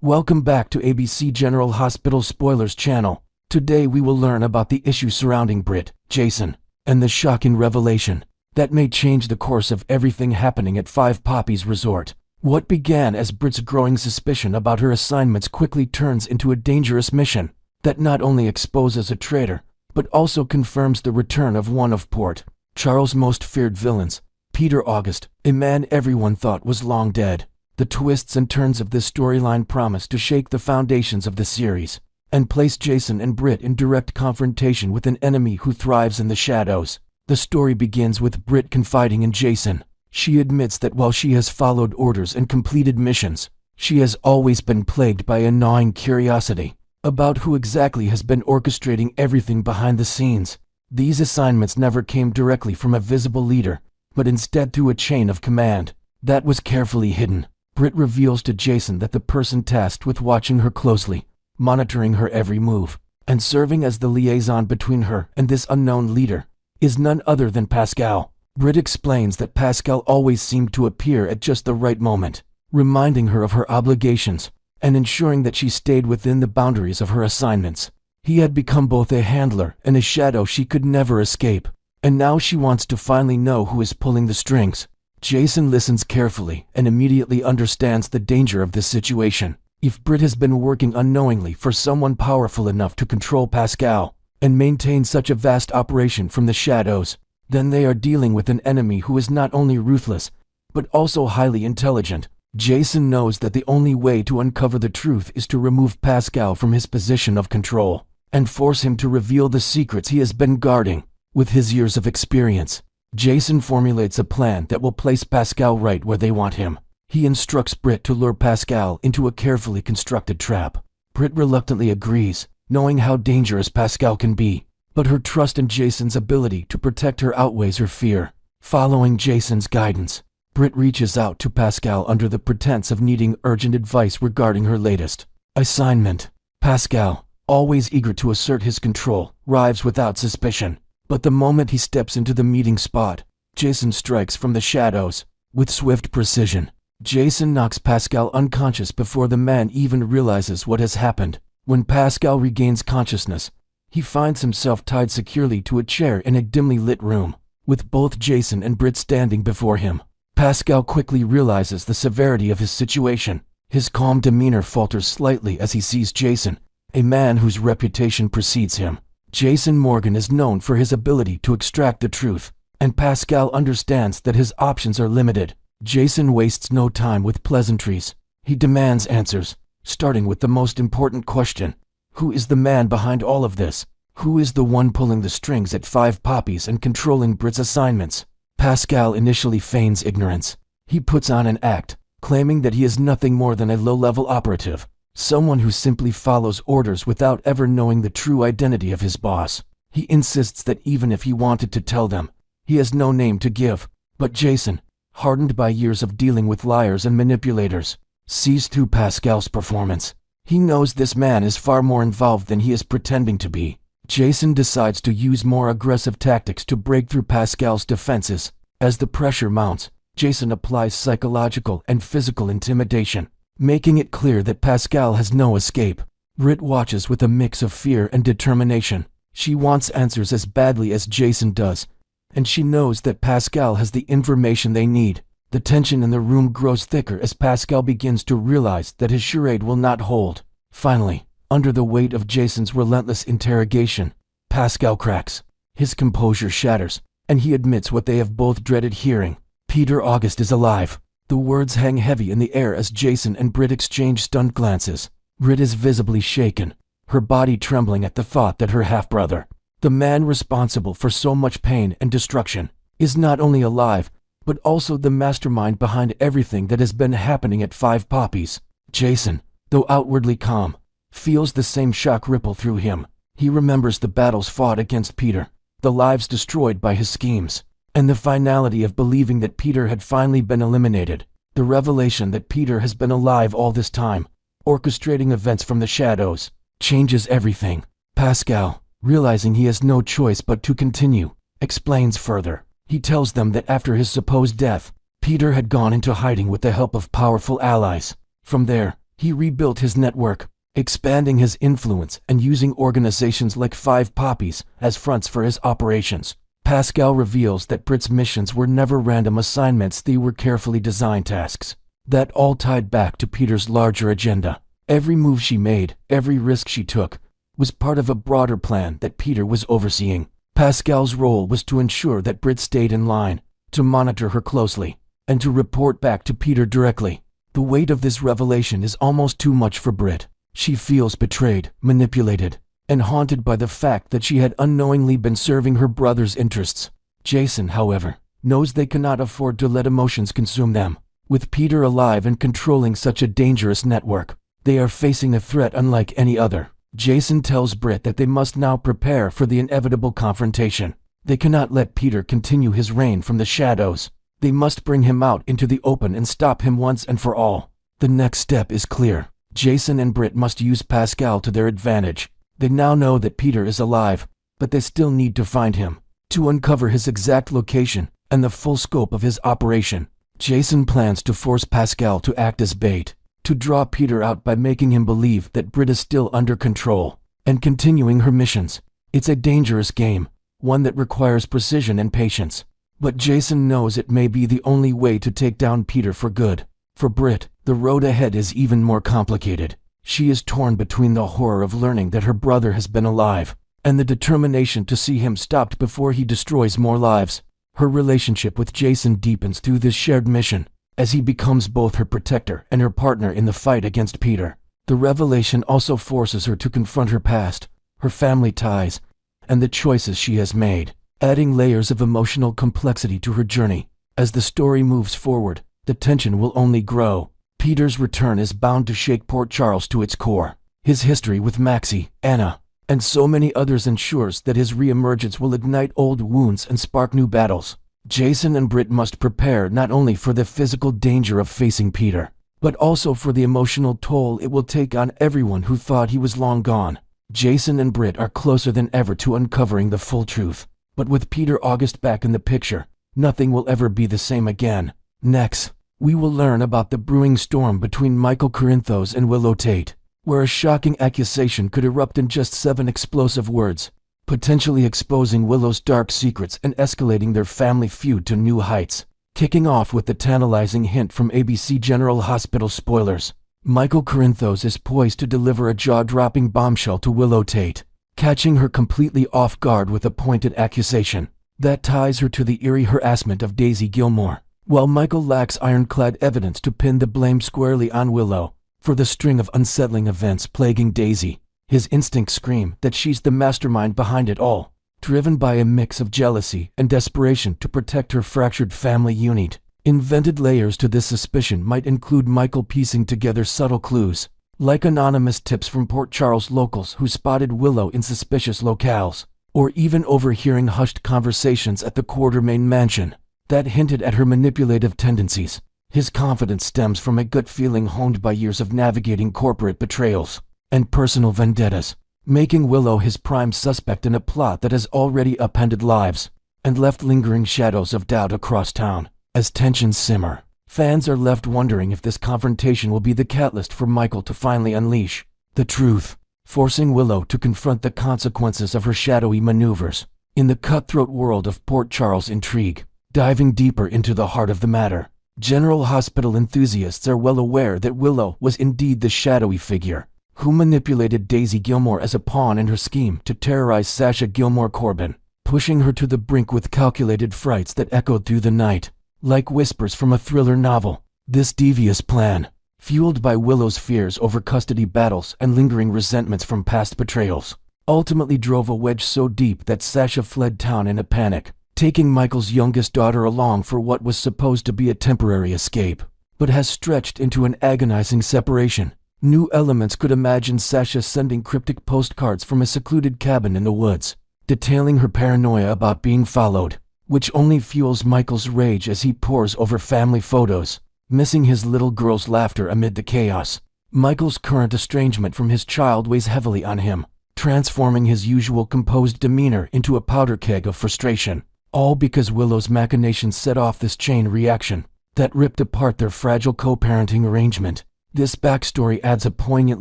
Welcome back to ABC General Hospital Spoilers channel. Today we will learn about the issues surrounding Britt, Jason, and the shocking revelation that may change the course of everything happening at 5 Poppies Resort. What began as Britt's growing suspicion about her assignments quickly turns into a dangerous mission that not only exposes a traitor, but also confirms the return of one of Port Charles' most feared villains, Peter August, a man everyone thought was long dead. The twists and turns of this storyline promise to shake the foundations of the series and place Jason and Britt in direct confrontation with an enemy who thrives in the shadows. The story begins with Britt confiding in Jason. She admits that while she has followed orders and completed missions, she has always been plagued by a gnawing curiosity about who exactly has been orchestrating everything behind the scenes. These assignments never came directly from a visible leader, but instead through a chain of command that was carefully hidden. Britt reveals to Jason that the person tasked with watching her closely, monitoring her every move, and serving as the liaison between her and this unknown leader is none other than Pascal. Britt explains that Pascal always seemed to appear at just the right moment, reminding her of her obligations and ensuring that she stayed within the boundaries of her assignments. He had become both a handler and a shadow she could never escape, and now she wants to finally know who is pulling the strings. Jason listens carefully and immediately understands the danger of this situation. If Britt has been working unknowingly for someone powerful enough to control Pascal and maintain such a vast operation from the shadows, then they are dealing with an enemy who is not only ruthless, but also highly intelligent. Jason knows that the only way to uncover the truth is to remove Pascal from his position of control and force him to reveal the secrets he has been guarding. With his years of experience, Jason formulates a plan that will place Pascal right where they want him. He instructs Britt to lure Pascal into a carefully constructed trap. Britt reluctantly agrees, knowing how dangerous Pascal can be, but her trust in Jason's ability to protect her outweighs her fear. Following Jason's guidance, Britt reaches out to Pascal under the pretense of needing urgent advice regarding her latest assignment. Pascal, always eager to assert his control, arrives without suspicion. But the moment he steps into the meeting spot, Jason strikes from the shadows. With swift precision, Jason knocks Pascal unconscious before the man even realizes what has happened. When Pascal regains consciousness, he finds himself tied securely to a chair in a dimly lit room, with both Jason and Britt standing before him. Pascal quickly realizes the severity of his situation. His calm demeanor falters slightly as he sees Jason, a man whose reputation precedes him. Jason Morgan is known for his ability to extract the truth, and Pascal understands that his options are limited. Jason wastes no time with pleasantries. He demands answers, starting with the most important question. Who is the man behind all of this? Who is the one pulling the strings at 5 Poppies and controlling Britt's assignments? Pascal initially feigns ignorance. He puts on an act, claiming that he is nothing more than a low-level operative, someone who simply follows orders without ever knowing the true identity of his boss. He insists that even if he wanted to tell them, he has no name to give. But Jason, hardened by years of dealing with liars and manipulators, sees through Pascal's performance. He knows this man is far more involved than he is pretending to be. Jason decides to use more aggressive tactics to break through Pascal's defenses. As the pressure mounts, Jason applies psychological and physical intimidation, making it clear that Pascal has no escape. Britt watches with a mix of fear and determination. She wants answers as badly as Jason does, and she knows that Pascal has the information they need. The tension in the room grows thicker as Pascal begins to realize that his charade will not hold. Finally, under the weight of Jason's relentless interrogation, Pascal cracks. His composure shatters, and he admits what they have both dreaded hearing. Peter August is alive. The words hang heavy in the air as Jason and Britt exchange stunned glances. Britt is visibly shaken, her body trembling at the thought that her half-brother, the man responsible for so much pain and destruction, is not only alive, but also the mastermind behind everything that has been happening at 5 Poppies. Jason, though outwardly calm, feels the same shock ripple through him. He remembers the battles fought against Peter, the lives destroyed by his schemes, and the finality of believing that Peter had finally been eliminated. The revelation that Peter has been alive all this time, orchestrating events from the shadows, changes everything. Pascal, realizing he has no choice but to continue, explains further. He tells them that after his supposed death, Peter had gone into hiding with the help of powerful allies. From there, He rebuilt his network, expanding his influence and using organizations like Poppies as fronts for his operations. Pascal reveals that Britt's missions were never random assignments, they were carefully designed tasks that all tied back to Peter's larger agenda. Every move she made, every risk she took, was part of a broader plan that Peter was overseeing. Pascal's role was to ensure that Britt stayed in line, to monitor her closely, and to report back to Peter directly. The weight of this revelation is almost too much for Britt. She feels betrayed, manipulated, and haunted by the fact that she had unknowingly been serving her brother's interests. Jason, however, knows they cannot afford to let emotions consume them. With Peter alive and controlling such a dangerous network, they are facing a threat unlike any other. Jason tells Britt that they must now prepare for the inevitable confrontation. They cannot let Peter continue his reign from the shadows. They must bring him out into the open and stop him once and for all. The next step is clear. Jason and Britt must use Pascal to their advantage. They now know that Peter is alive, but they still need to find him, to uncover his exact location and the full scope of his operation. Jason plans to force Pascal to act as bait, to draw Peter out by making him believe that Britt is still under control and continuing her missions. It's a dangerous game, one that requires precision and patience. But Jason knows it may be the only way to take down Peter for good. For Britt, the road ahead is even more complicated. She is torn between the horror of learning that her brother has been alive and the determination to see him stopped before he destroys more lives. Her relationship with Jason deepens through this shared mission, as he becomes both her protector and her partner in the fight against Peter. The revelation also forces her to confront her past, her family ties, and the choices she has made, adding layers of emotional complexity to her journey. As the story moves forward, the tension will only grow. Peter's return is bound to shake Port Charles to its core. His history with Maxie, Anna, and so many others ensures that his reemergence will ignite old wounds and spark new battles. Jason and Britt must prepare not only for the physical danger of facing Peter, but also for the emotional toll it will take on everyone who thought he was long gone. Jason and Britt are closer than ever to uncovering the full truth. But with Peter August back in the picture, nothing will ever be the same again. Next, we will learn about the brewing storm between Michael Corinthos and Willow Tate, where a shocking accusation could erupt in just 7 explosive words, potentially exposing Willow's dark secrets and escalating their family feud to new heights. Kicking off with the tantalizing hint from ABC General Hospital spoilers, Michael Corinthos is poised to deliver a jaw-dropping bombshell to Willow Tate, catching her completely off guard with a pointed accusation that ties her to the eerie harassment of Daisy Gilmore. While Michael lacks ironclad evidence to pin the blame squarely on Willow for the string of unsettling events plaguing Daisy, his instincts scream that she's the mastermind behind it all, driven by a mix of jealousy and desperation to protect her fractured family unit. Invented layers to this suspicion might include Michael piecing together subtle clues, like anonymous tips from Port Charles locals who spotted Willow in suspicious locales, or even overhearing hushed conversations at the Quartermain mansion that hinted at her manipulative tendencies. His confidence stems from a gut feeling honed by years of navigating corporate betrayals and personal vendettas, making Willow his prime suspect in a plot that has already upended lives and left lingering shadows of doubt across town. As tensions simmer, fans are left wondering if this confrontation will be the catalyst for Michael to finally unleash the truth, forcing Willow to confront the consequences of her shadowy maneuvers. In the cutthroat world of Port Charles intrigue, diving deeper into the heart of the matter, General Hospital enthusiasts are well aware that Willow was indeed the shadowy figure who manipulated Daisy Gilmore as a pawn in her scheme to terrorize Sasha Gilmore Corbin, pushing her to the brink with calculated frights that echoed through the night, like whispers from a thriller novel. This devious plan, fueled by Willow's fears over custody battles and lingering resentments from past betrayals, ultimately drove a wedge so deep that Sasha fled town in a panic, taking Michael's youngest daughter along for what was supposed to be a temporary escape, but has stretched into an agonizing separation. New elements could imagine Sasha sending cryptic postcards from a secluded cabin in the woods, detailing her paranoia about being followed, which only fuels Michael's rage as he pores over family photos, missing his little girl's laughter amid the chaos. Michael's current estrangement from his child weighs heavily on him, transforming his usual composed demeanor into a powder keg of frustration, all because Willow's machinations set off this chain reaction that ripped apart their fragile co-parenting arrangement. This backstory adds a poignant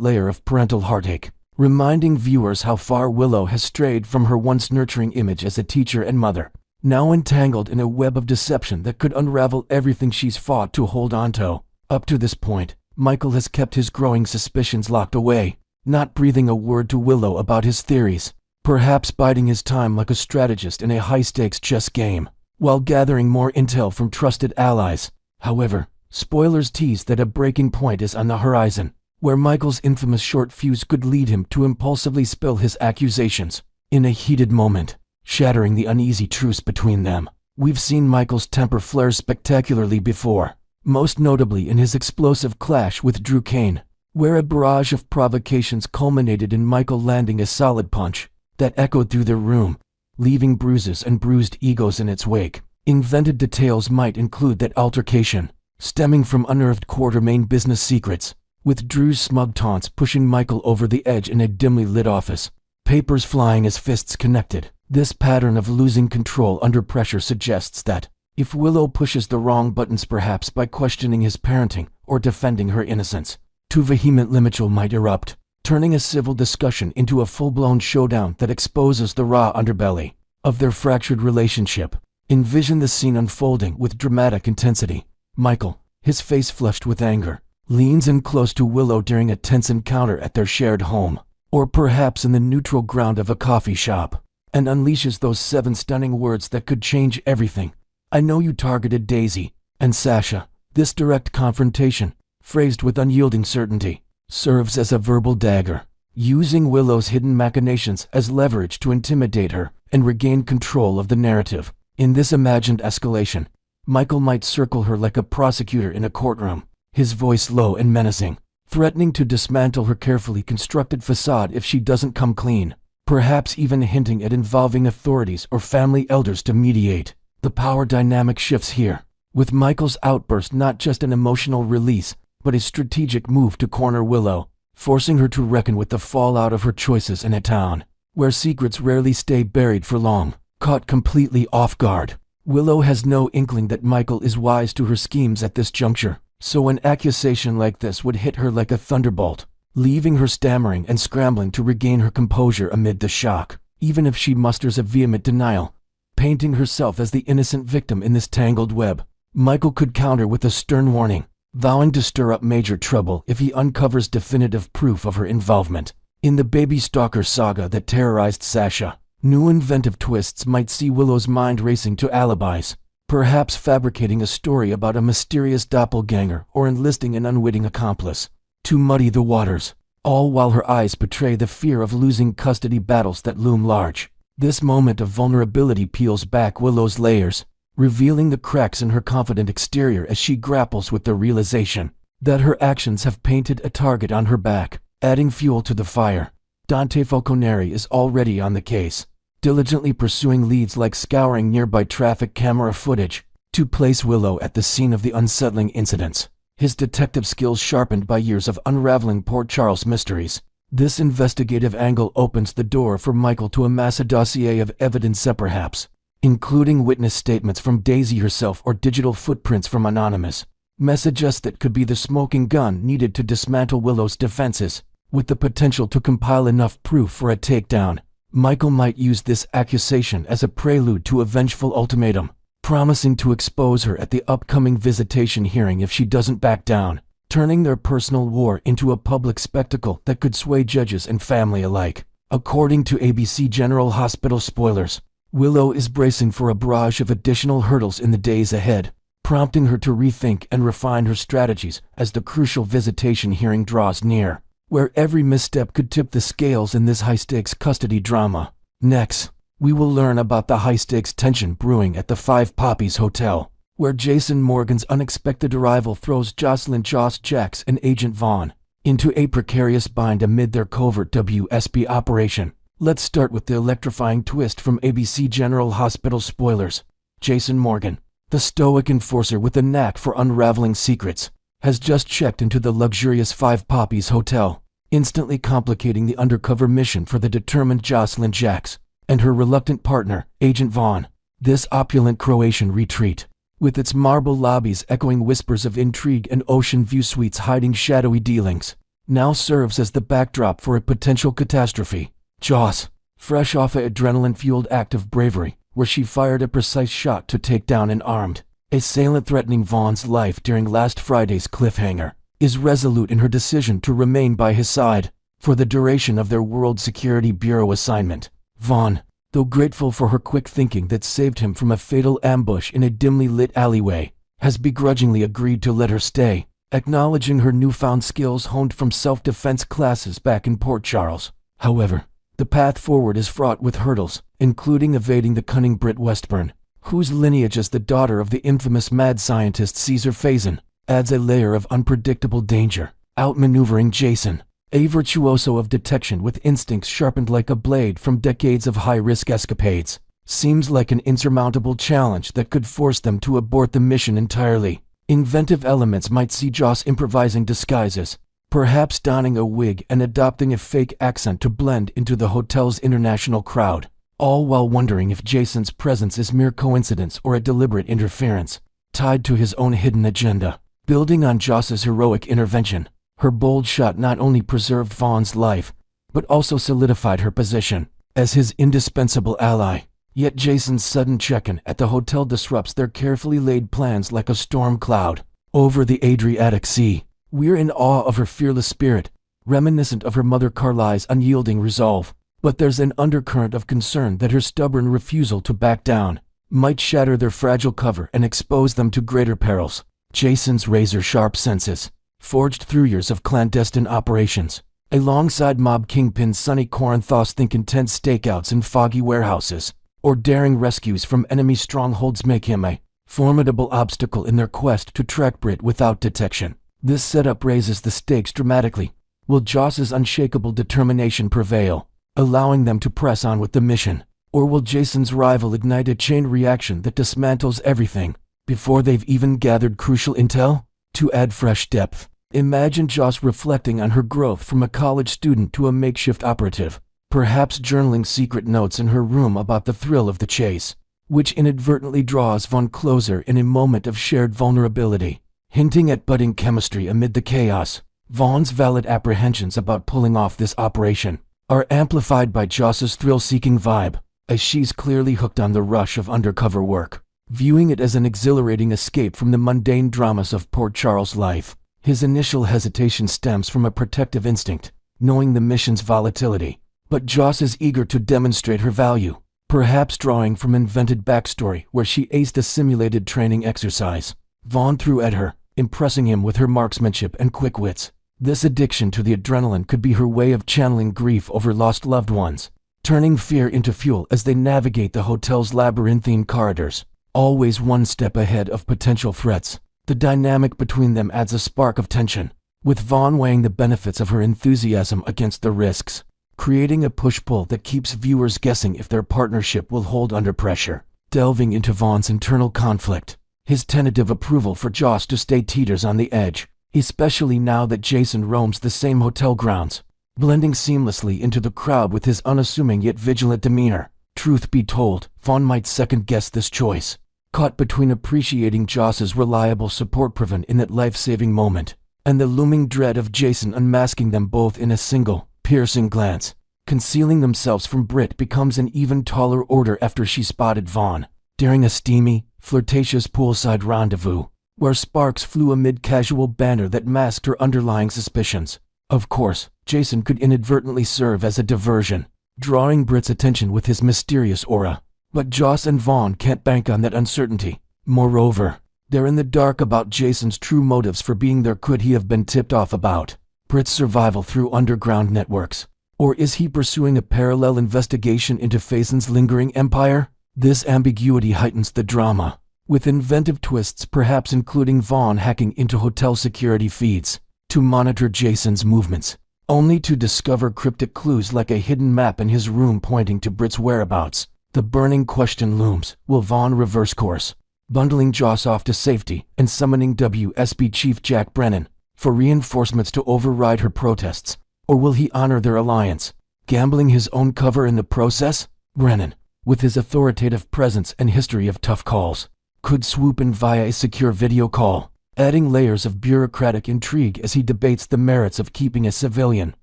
layer of parental heartache, reminding viewers how far Willow has strayed from her once nurturing image as a teacher and mother. Now entangled in a web of deception that could unravel everything she's fought to hold on to. Up to this point, Michael has kept his growing suspicions locked away, not breathing a word to Willow about his theories, perhaps biding his time like a strategist in a high-stakes chess game, while gathering more intel from trusted allies. However, spoilers tease that a breaking point is on the horizon, where Michael's infamous short fuse could lead him to impulsively spill his accusations in a heated moment, shattering the uneasy truce between them. We've seen Michael's temper flare spectacularly before, most notably in his explosive clash with Drew Kane, where a barrage of provocations culminated in Michael landing a solid punch that echoed through the room, leaving bruises and bruised egos in its wake. Invented details might include that altercation, stemming from unearthed Quartermain business secrets, with Drew's smug taunts pushing Michael over the edge in a dimly lit office, papers flying as fists connected. This pattern of losing control under pressure suggests that, if Willow pushes the wrong buttons, perhaps by questioning his parenting or defending her innocence, too vehement Mitchell might erupt, turning a civil discussion into a full-blown showdown that exposes the raw underbelly of their fractured relationship. Envision the scene unfolding with dramatic intensity. Michael, his face flushed with anger, leans in close to Willow during a tense encounter at their shared home, or perhaps in the neutral ground of a coffee shop, and unleashes those 7 stunning words that could change everything. "I know you targeted Daisy and Sasha." This direct confrontation, phrased with unyielding certainty, serves as a verbal dagger, using Willow's hidden machinations as leverage to intimidate her and regain control of the narrative. In this imagined escalation, Michael might circle her like a prosecutor in a courtroom, his voice low and menacing, threatening to dismantle her carefully constructed facade if she doesn't come clean, perhaps even hinting at involving authorities or family elders to mediate. The power dynamic shifts here, with Michael's outburst not just an emotional release, but a strategic move to corner Willow, forcing her to reckon with the fallout of her choices in a town where secrets rarely stay buried for long. Caught completely off guard, Willow has no inkling that Michael is wise to her schemes at this juncture, so an accusation like this would hit her like a thunderbolt, leaving her stammering and scrambling to regain her composure amid the shock. Even if she musters a vehement denial, painting herself as the innocent victim in this tangled web, Michael could counter with a stern warning, vowing to stir up major trouble if he uncovers definitive proof of her involvement in the baby stalker saga that terrorized Sasha. New inventive twists might see Willow's mind racing to alibis, perhaps fabricating a story about a mysterious doppelganger or enlisting an unwitting accomplice to muddy the waters, all while her eyes betray the fear of losing custody battles that loom large. This moment of vulnerability peels back Willow's layers, revealing the cracks in her confident exterior as she grapples with the realization that her actions have painted a target on her back. Adding fuel to the fire, Dante Falconeri is already on the case, diligently pursuing leads like scouring nearby traffic camera footage to place Willow at the scene of the unsettling incidents. His detective skills sharpened by years of unraveling Port Charles mysteries. This investigative angle opens the door for Michael to amass a dossier of evidence, perhaps including witness statements from Daisy herself or digital footprints from anonymous messages that could be the smoking gun needed to dismantle Willow's defenses. With the potential to compile enough proof for a takedown, Michael might use this accusation as a prelude to a vengeful ultimatum, promising to expose her at the upcoming visitation hearing if she doesn't back down, turning their personal war into a public spectacle that could sway judges and family alike. According to ABC General Hospital spoilers, Willow is bracing for a barrage of additional hurdles in the days ahead, prompting her to rethink and refine her strategies as the crucial visitation hearing draws near, where every misstep could tip the scales in this high-stakes custody drama. Next, we will learn about the high-stakes tension brewing at the 5 Poppies Hotel, where Jason Morgan's unexpected arrival throws Jocelyn Joss Jacks and Agent Vaughn into a precarious bind amid their covert WSB operation. Let's start with the electrifying twist from ABC General Hospital spoilers. Jason Morgan, the stoic enforcer with a knack for unraveling secrets, has just checked into the luxurious 5 Poppies Hotel, instantly complicating the undercover mission for the determined Jocelyn Jacks and her reluctant partner, Agent Vaughn. This opulent Croatian retreat, with its marble lobbies echoing whispers of intrigue and ocean view suites hiding shadowy dealings, now serves as the backdrop for a potential catastrophe. Joss, fresh off an adrenaline-fueled act of bravery, where she fired a precise shot to take down an armed assailant threatening Vaughn's life during last Friday's cliffhanger, is resolute in her decision to remain by his side for the duration of their World Security Bureau assignment. Vaughn, though grateful for her quick thinking that saved him from a fatal ambush in a dimly lit alleyway, has begrudgingly agreed to let her stay, acknowledging her newfound skills honed from self-defense classes back in Port Charles. However, the path forward is fraught with hurdles, including evading the cunning Britt Westburn, whose lineage as the daughter of the infamous mad scientist Caesar Phazon adds a layer of unpredictable danger. Outmaneuvering Jason, a virtuoso of detection with instincts sharpened like a blade from decades of high-risk escapades, seems like an insurmountable challenge that could force them to abort the mission entirely. Inventive elements might see Joss improvising disguises, perhaps donning a wig and adopting a fake accent to blend into the hotel's international crowd, all while wondering if Jason's presence is mere coincidence or a deliberate interference, tied to his own hidden agenda. Building on Joss's heroic intervention, her bold shot not only preserved Vaughn's life, but also solidified her position as his indispensable ally. Yet Jason's sudden check-in at the hotel disrupts their carefully laid plans like a storm cloud over the Adriatic Sea. We're in awe of her fearless spirit, reminiscent of her mother Carly's unyielding resolve, but there's an undercurrent of concern that her stubborn refusal to back down might shatter their fragile cover and expose them to greater perils. Jason's razor-sharp senses, forged through years of clandestine operations, alongside mob kingpin Sonny Corinthos, think intense stakeouts in foggy warehouses or daring rescues from enemy strongholds, make him a formidable obstacle in their quest to track Britt without detection. This setup raises the stakes dramatically. Will Joss's unshakable determination prevail, allowing them to press on with the mission? Or will Jason's rival ignite a chain reaction that dismantles everything before they've even gathered crucial intel? To add fresh depth, imagine Joss reflecting on her growth from a college student to a makeshift operative, perhaps journaling secret notes in her room about the thrill of the chase, which inadvertently draws Vaughn closer in a moment of shared vulnerability, hinting at budding chemistry amid the chaos. Vaughn's valid apprehensions about pulling off this operation are amplified by Joss's thrill-seeking vibe, as she's clearly hooked on the rush of undercover work, viewing it as an exhilarating escape from the mundane dramas of Port Charles life. His initial hesitation stems from a protective instinct, knowing the mission's volatility, but Joss is eager to demonstrate her value, perhaps drawing from invented backstory where she aced a simulated training exercise. Vaughn threw at her, impressing him with her marksmanship and quick wits. This addiction to the adrenaline could be her way of channeling grief over lost loved ones, turning fear into fuel as they navigate the hotel's labyrinthine corridors, always one step ahead of potential threats. The dynamic between them adds a spark of tension, with Vaughn weighing the benefits of her enthusiasm against the risks, creating a push-pull that keeps viewers guessing if their partnership will hold under pressure. Delving into Vaughn's internal conflict, his tentative approval for Joss to stay teeters on the edge, especially now that Jason roams the same hotel grounds, blending seamlessly into the crowd with his unassuming yet vigilant demeanor. Truth be told, Vaughn might second-guess this choice, caught between appreciating Joss's reliable support proven in that life-saving moment, and the looming dread of Jason unmasking them both in a single, piercing glance. Concealing themselves from Britt becomes an even taller order after she spotted Vaughn during a steamy, flirtatious poolside rendezvous, where sparks flew amid casual banter that masked her underlying suspicions. Of course, Jason could inadvertently serve as a diversion, drawing Britt's attention with his mysterious aura, but Joss and Vaughn can't bank on that uncertainty. Moreover, they're in the dark about Jason's true motives for being there. Could he have been tipped off about Britt's survival through underground networks? Or is he pursuing a parallel investigation into Phazon's lingering empire? This ambiguity heightens the drama, with inventive twists perhaps including Vaughn hacking into hotel security feeds to monitor Jason's movements, only to discover cryptic clues like a hidden map in his room pointing to Britt's whereabouts. The burning question looms: will Vaughn reverse course, bundling Joss off to safety and summoning WSB Chief Jack Brennan for reinforcements to override her protests? Or will he honor their alliance, gambling his own cover in the process? Brennan, with his authoritative presence and history of tough calls, could swoop in via a secure video call, adding layers of bureaucratic intrigue as he debates the merits of keeping a civilian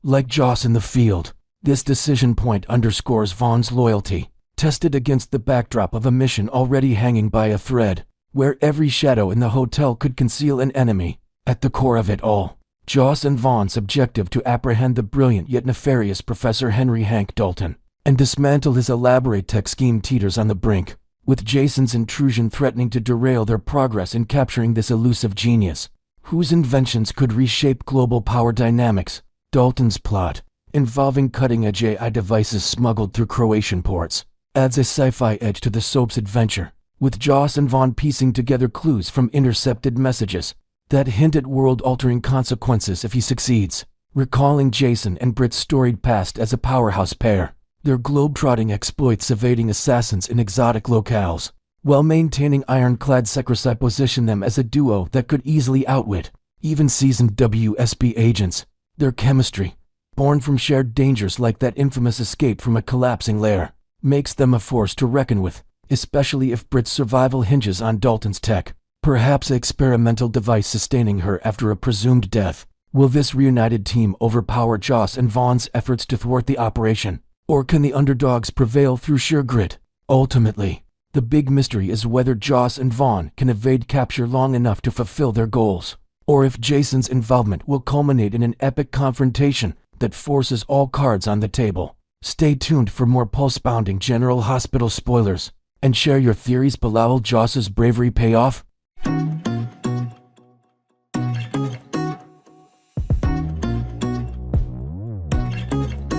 like Joss in the field. This decision point underscores Vaughn's loyalty, tested against the backdrop of a mission already hanging by a thread, where every shadow in the hotel could conceal an enemy. At the core of it all, Joss and Vaughn's objective to apprehend the brilliant yet nefarious Professor Henry Hank Dalton and dismantle his elaborate tech scheme teeters on the brink, with Jason's intrusion threatening to derail their progress in capturing this elusive genius, whose inventions could reshape global power dynamics. Dalton's plot, involving cutting-edge AI devices smuggled through Croatian ports, adds a sci-fi edge to the soap's adventure, with Joss and Vaughn piecing together clues from intercepted messages that hint at world-altering consequences if he succeeds. Recalling Jason and Britt's storied past as a powerhouse pair, their globe-trotting exploits evading assassins in exotic locales, while maintaining ironclad secrecy, position them as a duo that could easily outwit even seasoned WSB agents. Their chemistry, born from shared dangers like that infamous escape from a collapsing lair, makes them a force to reckon with, especially if Britt's survival hinges on Dalton's tech, perhaps an experimental device sustaining her after a presumed death. Will this reunited team overpower Joss and Vaughn's efforts to thwart the operation, or can the underdogs prevail through sheer grit? Ultimately, the big mystery is whether Joss and Vaughn can evade capture long enough to fulfill their goals, or if Jason's involvement will culminate in an epic confrontation that forces all cards on the table. Stay tuned for more pulse-pounding General Hospital spoilers, and share your theories below. Will Joss's bravery pay off?